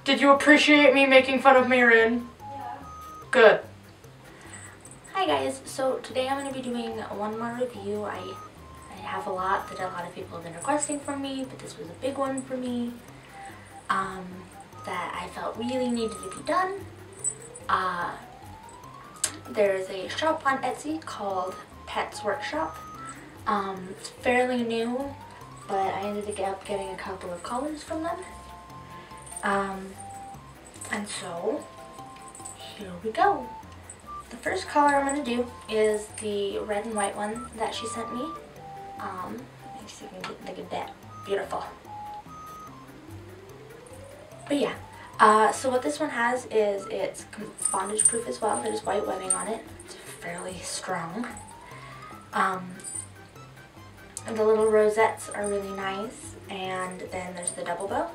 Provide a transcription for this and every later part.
Did you appreciate me making fun of Marion? Yeah. Good. Hi guys, so today I'm going to be doing one more review. I have a lot that a lot of people have been requesting from me, but this was a big one for me that I felt really needed to be done. There's a shop on Etsy called Pet's Workshop. It's fairly new, but I ended up getting a couple of colors from them. And so, here we go. The first color I'm going to do is the red and white one that she sent me. Let me see if I can look at that. Beautiful. But yeah, so what this one has is it's bondage proof as well. There's white webbing on it. It's fairly strong. And the little rosettes are really nice. And then there's the double bow.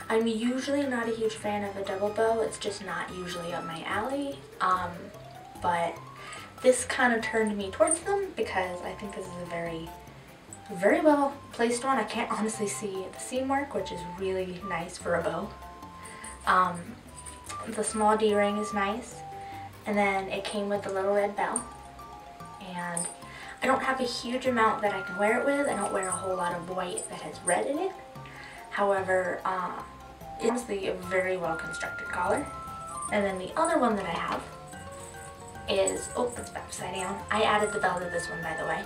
I'm usually not a huge fan of a double bow. It's just not usually up my alley. But this kind of turned me towards them because I think this is a very, very well placed one. I can't honestly see the seam work, which is really nice for a bow. The small D-ring is nice, and then it came with the little red bell. And I don't have a huge amount that I can wear it with. I don't wear a whole lot of white that has red in it. However, it's honestly a very well constructed collar. And then the other one that I have is, oh, it's upside down. I added the bell to this one, by the way.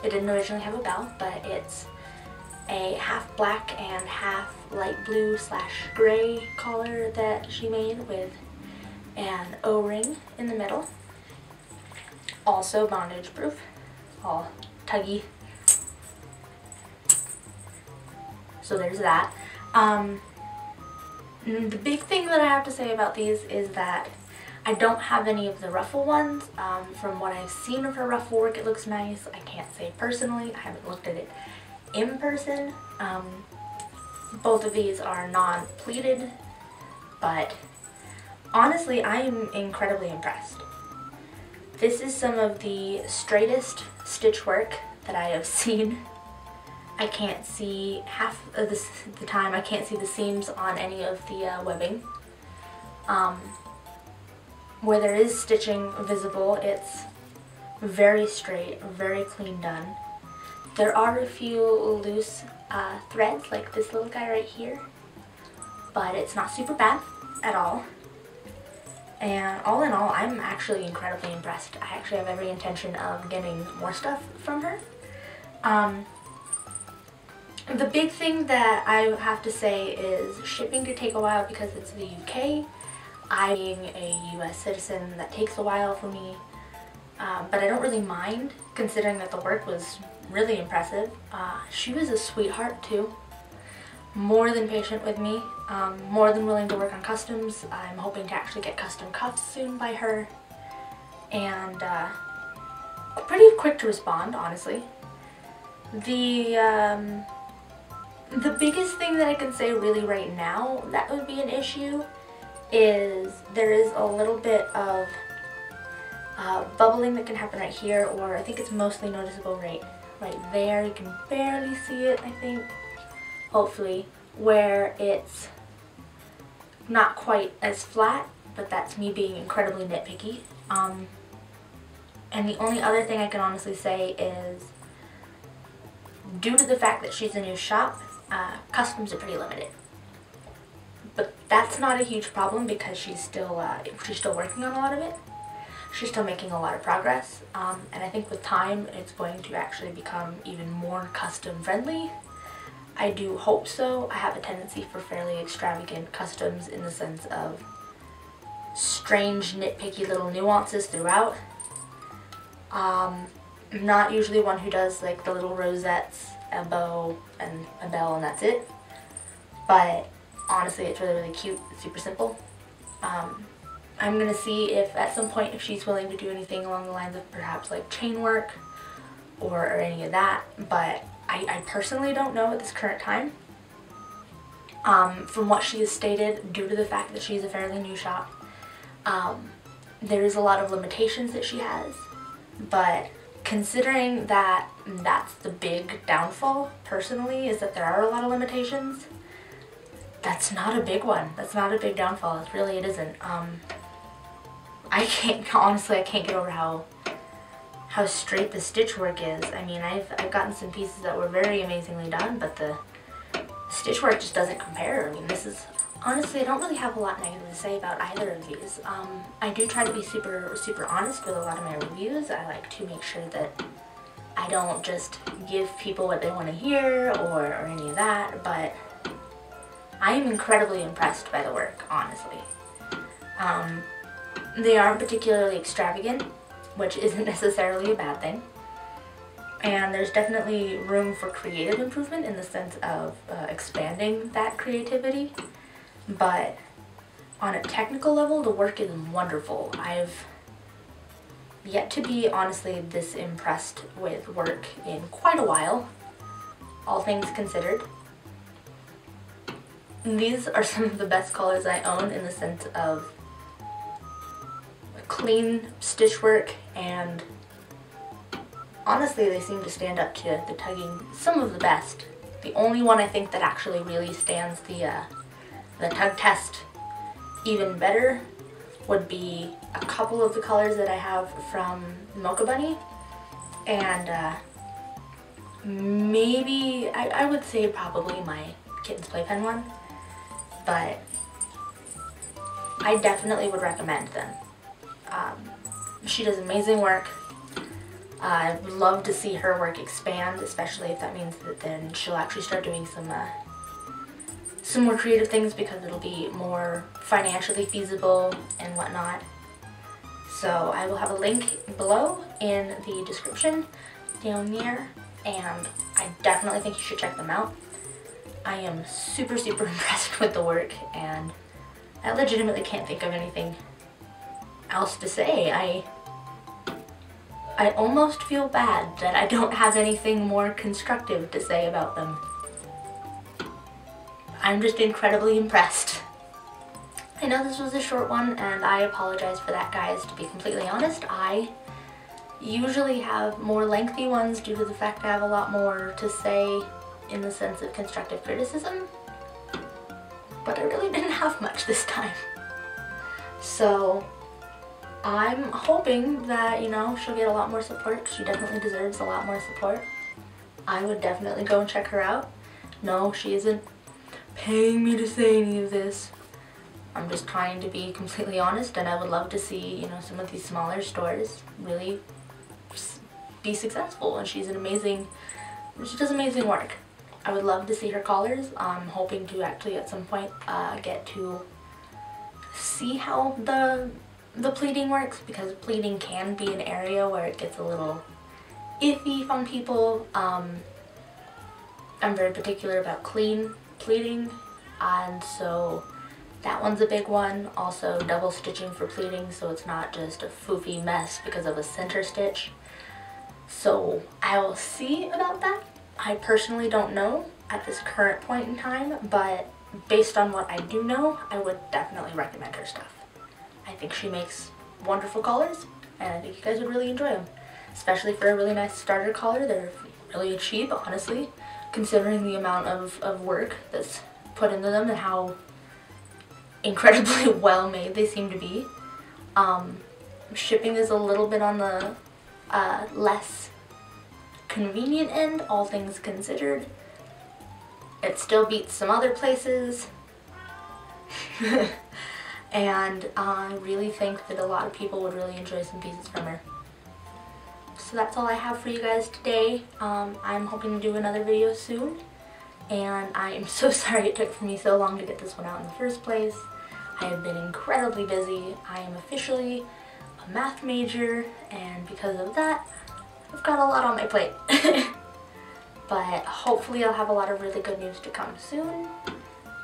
It didn't originally have a bell, but it's a half black and half light blue / gray collar that she made with an O-ring in the middle. Also bondage proof, all tuggy. So there's that. The big thing that I have to say about these is that I don't have any of the ruffle ones. From what I've seen of her ruffle work, it looks nice. I can't say personally. I haven't looked at it in person. Both of these are non-pleated, but honestly, I am incredibly impressed. This is some of the straightest stitch work that I have seen. I can't see half of the time. I can't see the seams on any of the webbing. Where there is stitching visible, it's very straight, very clean done. There are a few loose threads, like this little guy right here, but it's not super bad at all. And all in all, I'm actually incredibly impressed. I actually have every intention of getting more stuff from her. The big thing that I have to say is shipping could take a while because it's the UK. I, being a US citizen, that takes a while for me, but I don't really mind considering that the work was really impressive. She was a sweetheart too, more than patient with me, more than willing to work on customs. I'm hoping to actually get custom cuffs soon by her, and pretty quick to respond, honestly. The biggest thing that I can say really right now that would be an issue is there is a little bit of bubbling that can happen right here, or I think it's mostly noticeable right there. You can barely see it, I think, hopefully, where it's not quite as flat, but that's me being incredibly nitpicky. And the only other thing I can honestly say is, due to the fact that she's a new shop, customs are pretty limited. But that's not a huge problem because she's still working on a lot of it. She's still making a lot of progress, and I think with time it's going to actually become even more custom friendly. I do hope so. I have a tendency for fairly extravagant customs in the sense of strange, nitpicky little nuances throughout. I'm not usually one who does like the little rosettes, a bow, and a bell, and that's it. But honestly, it's really, really cute. It's super simple. I'm gonna see if at some point if she's willing to do anything along the lines of perhaps like chain work or any of that, but I personally don't know at this current time. From what she has stated, due to the fact that she's a fairly new shop, there is a lot of limitations that she has, but considering that that's the big downfall personally, is that there are a lot of limitations, that's not a big one. That's not a big downfall. It isn't. I can't, honestly, I can't get over how straight the stitch work is. I mean, I've gotten some pieces that were very amazingly done, but the stitch work just doesn't compare. I mean, this is, honestly, I don't really have a lot negative to say about either of these. I do try to be super honest with a lot of my reviews. I like to make sure that I don't just give people what they want to hear or any of that, but I am incredibly impressed by the work, honestly. They aren't particularly extravagant, which isn't necessarily a bad thing. And there's definitely room for creative improvement in the sense of expanding that creativity. But on a technical level, the work is wonderful. I've yet to be, honestly, this impressed with work in quite a while, all things considered. And these are some of the best colors I own in the sense of clean stitch work, and honestly they seem to stand up to the tugging some of the best. The only one I think that actually really stands the tug test even better would be a couple of the colors that I have from Mocha Bunny, and maybe I would say probably my Kitten's Playpen one, but I definitely would recommend them. She does amazing work. I'd love to see her work expand, especially if that means that then she'll actually start doing some more creative things, because it'll be more financially feasible and whatnot. So I will have a link below in the description down there, and I definitely think you should check them out. I am super impressed with the work, and I legitimately can't think of anything else to say. I almost feel bad that I don't have anything more constructive to say about them. I'm just incredibly impressed. I know this was a short one, and I apologize for that, guys. To be completely honest, I usually have more lengthy ones due to the fact I have a lot more to say in the sense of constructive criticism, but I really didn't have much this time. So I'm hoping that, you know, she'll get a lot more support. She definitely deserves a lot more support. I would definitely go and check her out. No, she isn't paying me to say any of this. I'm just trying to be completely honest, and I would love to see, you know, some of these smaller stores really be successful. And she does amazing work. I would love to see her collars. I'm hoping to actually at some point get to see how the pleating works, because pleating can be an area where it gets a little iffy on people. I'm very particular about clean pleating, and so that one's a big one. Also double stitching for pleating, so it's not just a foofy mess because of a center stitch. So I will see about that. I personally don't know at this current point in time, but based on what I do know, I would definitely recommend her stuff. I think she makes wonderful collars, and I think you guys would really enjoy them. Especially for a really nice starter collar. They're really cheap, honestly, considering the amount of work that's put into them and how incredibly well made they seem to be. Shipping is a little bit on the less convenient end, all things considered. It still beats some other places. And I really think that a lot of people would really enjoy some pieces from her. So that's all I have for you guys today. I'm hoping to do another video soon, and I am so sorry it took for me so long to get this one out in the first place. I have been incredibly busy. I am officially a math major, and because of that, I've got a lot on my plate. But hopefully I'll have a lot of really good news to come soon.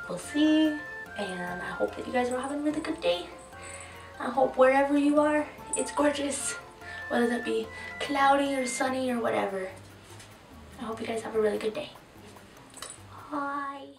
We'll see. And I hope that you guys are having a really good day. I hope wherever you are, it's gorgeous. Whether that be cloudy or sunny or whatever. I hope you guys have a really good day. Bye.